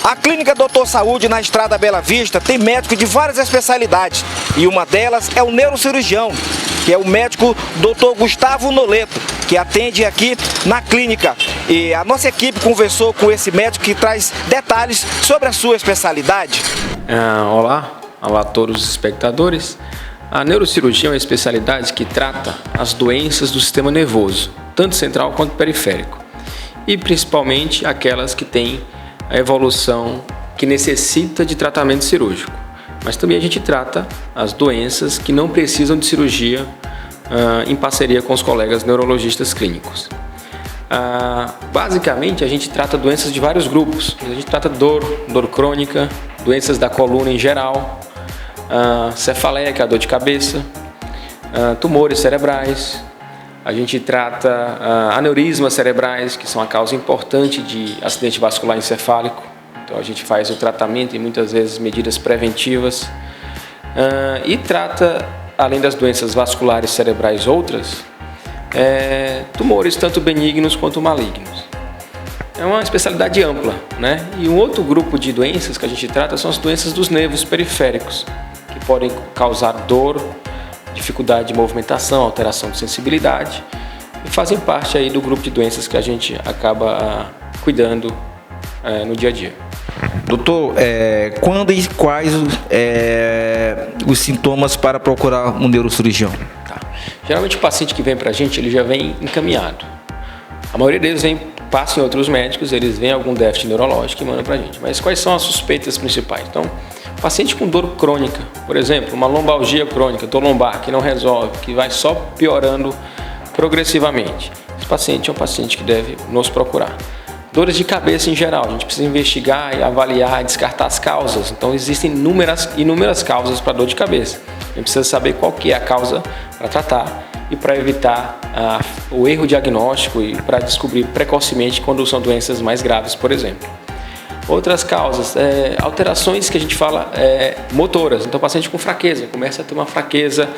A Clínica Doutor Saúde, na Estrada Bela Vista, tem médicos de várias especialidades e uma delas é o neurocirurgião, que é o médico Dr. Gustavo Noleto, que atende aqui na clínica. E a nossa equipe conversou com esse médico que traz detalhes sobre a sua especialidade. Olá a todos os espectadores. A neurocirurgia é uma especialidade que trata as doenças do sistema nervoso, tanto central quanto periférico, e principalmente aquelas que têm a evolução que necessita de tratamento cirúrgico. Mas também a gente trata as doenças que não precisam de cirurgia em parceria com os colegas neurologistas clínicos. Basicamente, a gente trata doenças de vários grupos. A gente trata dor crônica, doenças da coluna em geral, cefaleia, que é a dor de cabeça, tumores cerebrais. A gente trata aneurismas cerebrais, que são a causa importante de acidente vascular encefálico. Então a gente faz o tratamento e muitas vezes medidas preventivas. E trata, além das doenças vasculares cerebrais outras, tumores tanto benignos quanto malignos. É uma especialidade ampla, né? E um outro grupo de doenças que a gente trata são as doenças dos nervos periféricos, que podem causar dor, dificuldade de movimentação, alteração de sensibilidade, e fazem parte aí do grupo de doenças que a gente acaba cuidando no dia a dia. Doutor, quando e quais os sintomas para procurar um neurocirurgião? Geralmente o paciente que vem para a gente, ele já vem encaminhado. A maioria deles passa em outros médicos, eles veem algum déficit neurológico e mandam para a gente. Mas quais são as suspeitas principais? Então, paciente com dor crônica, por exemplo, uma lombalgia crônica, dor lombar, que não resolve, que vai só piorando progressivamente. Esse paciente é um paciente que deve nos procurar. Dores de cabeça em geral, a gente precisa investigar, avaliar, descartar as causas. Então existem inúmeras causas para dor de cabeça. A gente precisa saber qual que é a causa para tratar e para evitar o erro diagnóstico e para descobrir precocemente quando são doenças mais graves, por exemplo. Outras causas, alterações que a gente fala motoras. Então o paciente com fraqueza, começa a ter uma fraqueza,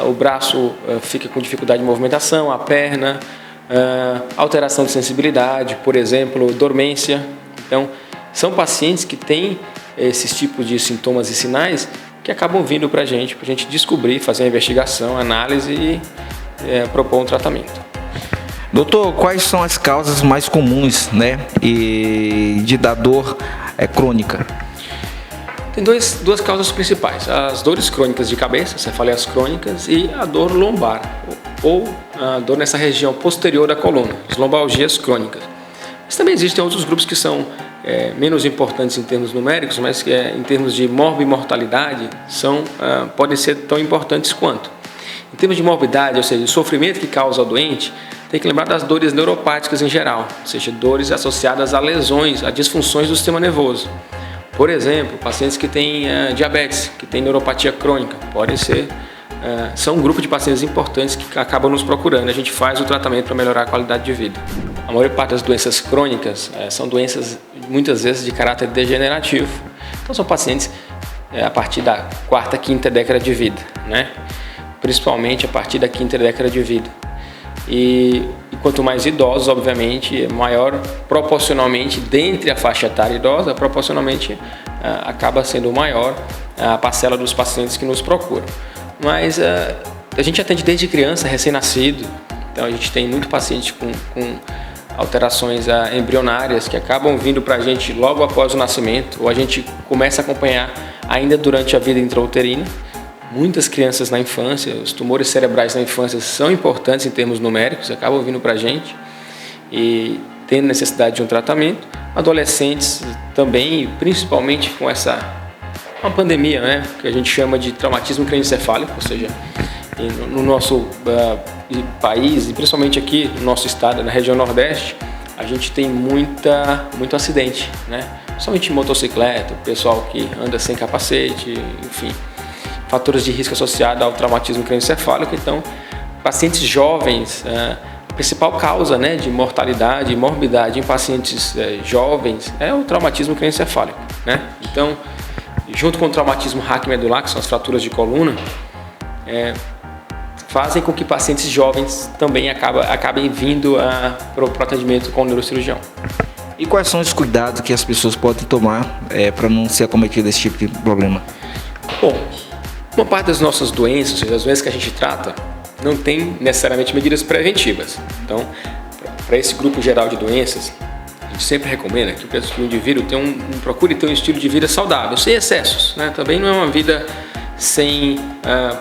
o braço fica com dificuldade de movimentação, a perna, alteração de sensibilidade, por exemplo, dormência. Então, são pacientes que têm esses tipos de sintomas e sinais que acabam vindo para a gente descobrir, fazer uma investigação, análise e propor um tratamento. Doutor, quais são as causas mais comuns, da dor crônica? Tem duas causas principais: as dores crônicas de cabeça, cefaleias crônicas, e a dor lombar, ou a dor nessa região posterior da coluna, as lombalgias crônicas. Mas também existem outros grupos que são menos importantes em termos numéricos, mas que em termos de morbimortalidade podem ser tão importantes quanto. Em termos de morbidade, ou seja, o sofrimento que causa ao doente, tem que lembrar das dores neuropáticas em geral, ou seja, dores associadas a lesões, a disfunções do sistema nervoso. Por exemplo, pacientes que têm diabetes, que têm neuropatia crônica, são um grupo de pacientes importantes que acabam nos procurando. A gente faz o tratamento para melhorar a qualidade de vida. A maior parte das doenças crônicas são doenças, muitas vezes, de caráter degenerativo. Então, são pacientes a partir da quarta, quinta década de vida, né? Principalmente a partir da quinta década de vida. E quanto mais idosos, obviamente, maior proporcionalmente, dentre a faixa etária idosa, proporcionalmente acaba sendo maior a parcela dos pacientes que nos procuram. Mas a gente atende desde criança, recém-nascido, então a gente tem muito paciente com alterações embrionárias que acabam vindo para a gente logo após o nascimento, ou a gente começa a acompanhar ainda durante a vida intrauterina. Muitas crianças na infância, os tumores cerebrais na infância são importantes em termos numéricos, acabam vindo para a gente e tendo necessidade de um tratamento. Adolescentes também, principalmente com uma pandemia, né, que a gente chama de traumatismo crânioencefálico, ou seja, no nosso país e principalmente aqui no nosso estado, na região Nordeste, a gente tem muito acidente, né? Principalmente motocicleta, o pessoal que anda sem capacete, enfim, fatores de risco associados ao traumatismo crânioencefálico. Então, pacientes jovens, a principal causa, né, de mortalidade e morbidade em pacientes jovens é o traumatismo crânioencefálico, né? Então, junto com o traumatismo raquimedular, que são as fraturas de coluna, fazem com que pacientes jovens também acabem vindo para o atendimento com o neurocirurgião. E quais são os cuidados que as pessoas podem tomar para não ser acometido desse tipo de problema? Bom, uma parte das nossas doenças, ou seja, as doenças que a gente trata, não tem necessariamente medidas preventivas. Então, para esse grupo geral de doenças, a gente sempre recomenda que o indivíduo procure ter um estilo de vida saudável, sem excessos, né? Também não é uma vida sem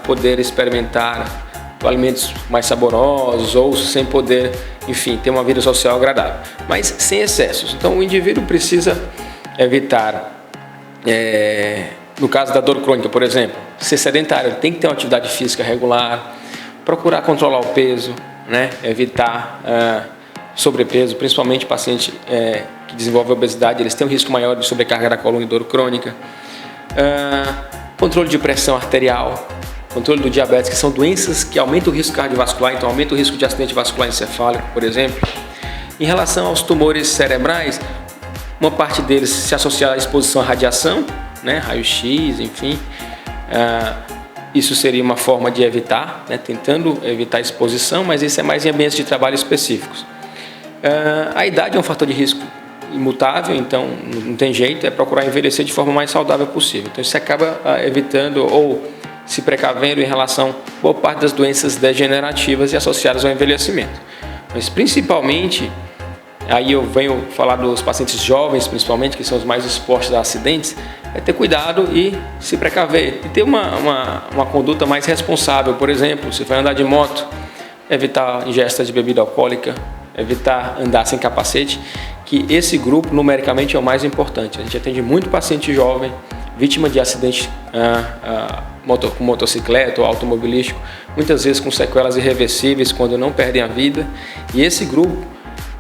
poder experimentar alimentos mais saborosos ou sem poder, enfim, ter uma vida social agradável, mas sem excessos. Então, o indivíduo precisa evitar, no caso da dor crônica, por exemplo, ser sedentário, ele tem que ter uma atividade física regular, procurar controlar o peso, né? Evitar sobrepeso, principalmente paciente que desenvolve obesidade, eles têm um risco maior de sobrecarga da coluna e dor crônica. Controle de pressão arterial, controle do diabetes, que são doenças que aumentam o risco cardiovascular, então aumenta o risco de acidente vascular encefálico, por exemplo. Em relação aos tumores cerebrais, uma parte deles se associa à exposição à radiação, né? Raio-X, enfim. Isso seria uma forma de evitar, né? Tentando evitar a exposição, mas isso é mais em ambientes de trabalho específicos. A idade é um fator de risco imutável, então não tem jeito, é procurar envelhecer de forma mais saudável possível. Então isso acaba evitando ou se precavendo em relação a boa parte das doenças degenerativas e associadas ao envelhecimento. Mas principalmente, aí eu venho falar dos pacientes jovens, principalmente, que são os mais expostos a acidentes, é ter cuidado e se precaver. E ter uma conduta mais responsável, por exemplo, se for andar de moto, evitar ingesta de bebida alcoólica, evitar andar sem capacete, que esse grupo numericamente é o mais importante. A gente atende muito paciente jovem, vítima de acidente com motocicleta ou automobilístico, muitas vezes com sequelas irreversíveis quando não perdem a vida. E esse grupo,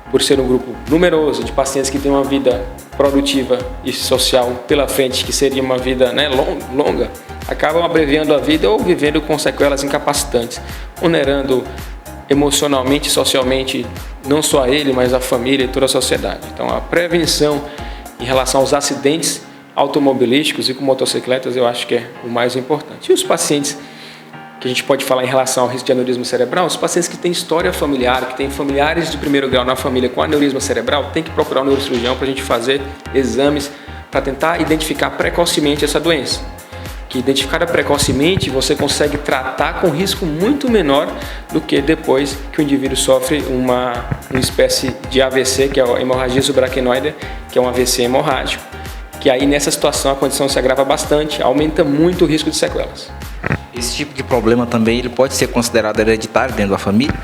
por ser um grupo numeroso de pacientes que têm uma vida produtiva e social pela frente, que seria uma vida, né, longa, acabam abreviando a vida ou vivendo com sequelas incapacitantes, onerando emocionalmente e socialmente não só a ele, mas a família e toda a sociedade. Então, a prevenção em relação aos acidentes automobilísticos e com motocicletas eu acho que é o mais importante. E os pacientes que a gente pode falar em relação ao risco de aneurisma cerebral, os pacientes que têm história familiar, que têm familiares de primeiro grau na família com aneurisma cerebral, tem que procurar um neurocirurgião para a gente fazer exames para tentar identificar precocemente essa doença. Que identificada precocemente você consegue tratar com risco muito menor do que depois que o indivíduo sofre uma espécie de AVC, que é a hemorragia subaracnoide, que é um AVC hemorrágico, que aí nessa situação a condição se agrava bastante, aumenta muito o risco de sequelas. Esse tipo de problema também ele pode ser considerado hereditário dentro da família?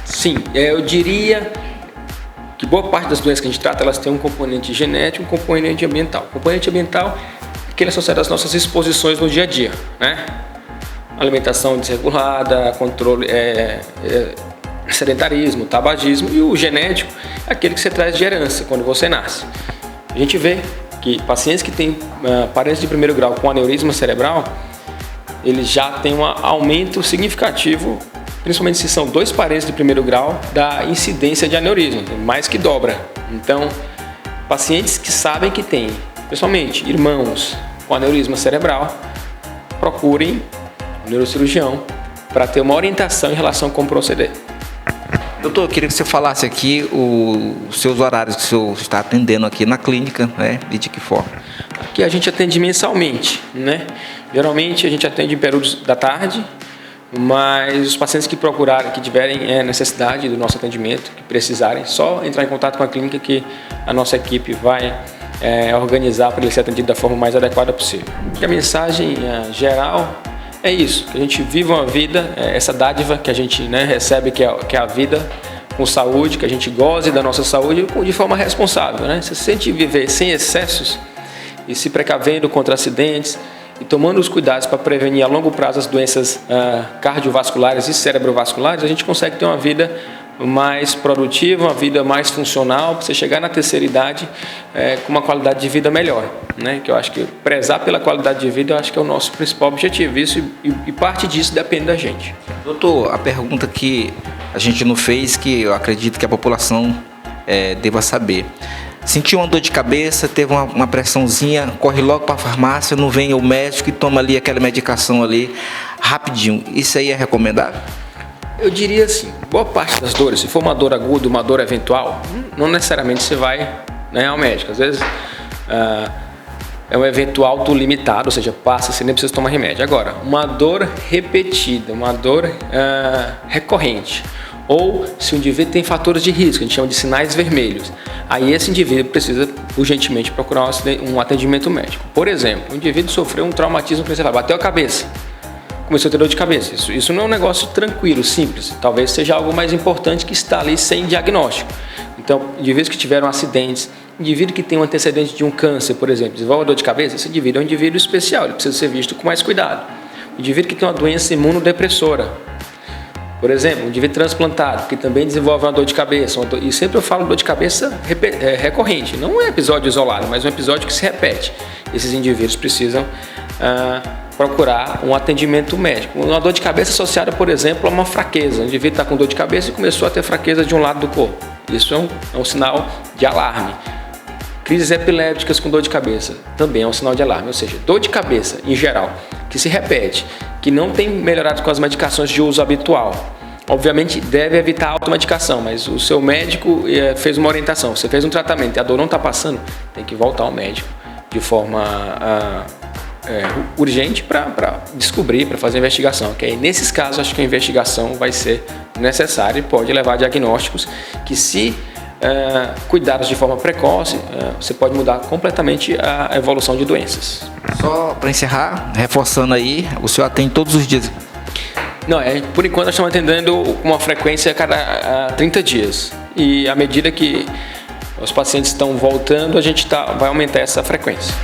Sim, eu diria que boa parte das doenças que a gente trata, elas têm um componente genético e um componente ambiental. O componente ambiental é aquele associado às nossas exposições no dia a dia, né? Alimentação desregulada, controle, sedentarismo, tabagismo, e o genético é aquele que você traz de herança quando você nasce. A gente vê que pacientes que têm parentes de primeiro grau com aneurisma cerebral, eles já têm um aumento significativo, principalmente se são dois parentes de primeiro grau, da incidência de aneurisma, mais que dobra. Então, pacientes que sabem que têm, principalmente irmãos com aneurisma cerebral, procurem um neurocirurgião para ter uma orientação em relação a como proceder. Doutor, eu queria que você falasse aqui os seus horários que o senhor está atendendo aqui na clínica, né? E de que forma? Aqui a gente atende mensalmente, né? Geralmente a gente atende em períodos da tarde, mas os pacientes que procurarem, que tiverem necessidade do nosso atendimento, que precisarem, só entrar em contato com a clínica que a nossa equipe vai organizar para ele ser atendido da forma mais adequada possível. E a mensagem geral é isso, que a gente viva uma vida, essa dádiva que a gente, né, recebe, que é a vida com saúde, que a gente goze da nossa saúde de forma responsável, né? Se sente viver sem excessos e se precavendo contra acidentes e tomando os cuidados para prevenir a longo prazo as doenças cardiovasculares e cerebrovasculares, a gente consegue ter uma vida mais produtiva, uma vida mais funcional, para você chegar na terceira idade com uma qualidade de vida melhor, né? Que eu acho que prezar pela qualidade de vida, eu acho que é o nosso principal objetivo, isso, e parte disso depende da gente. Doutor, a pergunta que a gente não fez, que eu acredito que a população deva saber. Sentiu uma dor de cabeça, teve uma pressãozinha, corre logo para a farmácia, não vem o médico e toma ali aquela medicação ali rapidinho. Isso aí é recomendável? Eu diria assim, boa parte das dores, se for uma dor aguda, uma dor eventual, não necessariamente você vai né, ao médico. Às vezes é um evento autolimitado, ou seja, passa, você nem precisa tomar remédio. Agora, uma dor repetida, uma dor recorrente, ou se o indivíduo tem fatores de risco, a gente chama de sinais vermelhos, aí esse indivíduo precisa urgentemente procurar um atendimento médico. Por exemplo, o indivíduo sofreu um traumatismo craniano, bateu a cabeça, começou a ter dor de cabeça. Isso não é um negócio tranquilo, simples. Talvez seja algo mais importante que está ali sem diagnóstico. Então, indivíduos que tiveram acidentes, indivíduo que tem um antecedente de um câncer, por exemplo, desenvolve dor de cabeça, esse indivíduo é um indivíduo especial, ele precisa ser visto com mais cuidado. O indivíduo que tem uma doença imunodepressora, por exemplo, um indivíduo transplantado, que também desenvolve uma dor de cabeça, e sempre eu falo dor de cabeça recorrente, não é episódio isolado, mas um episódio que se repete. Esses indivíduos precisam procurar um atendimento médico. Uma dor de cabeça associada, por exemplo, a uma fraqueza. O indivíduo está com dor de cabeça e começou a ter fraqueza de um lado do corpo. Isso é um sinal de alarme. Crises epilépticas com dor de cabeça também é um sinal de alarme, ou seja, dor de cabeça em geral, que se repete, que não tem melhorado com as medicações de uso habitual. Obviamente deve evitar a automedicação, mas o seu médico fez uma orientação, você fez um tratamento e a dor não está passando, tem que voltar ao médico de forma urgente para descobrir, para fazer a investigação. Que aí, nesses casos, acho que a investigação vai ser necessária e pode levar a diagnósticos que, se cuidados de forma precoce, você pode mudar completamente a evolução de doenças. Só para encerrar, reforçando aí, o senhor atende todos os dias? Não, por enquanto nós estamos atendendo com uma frequência a cada 30 dias. E à medida que os pacientes estão voltando, a gente vai aumentar essa frequência.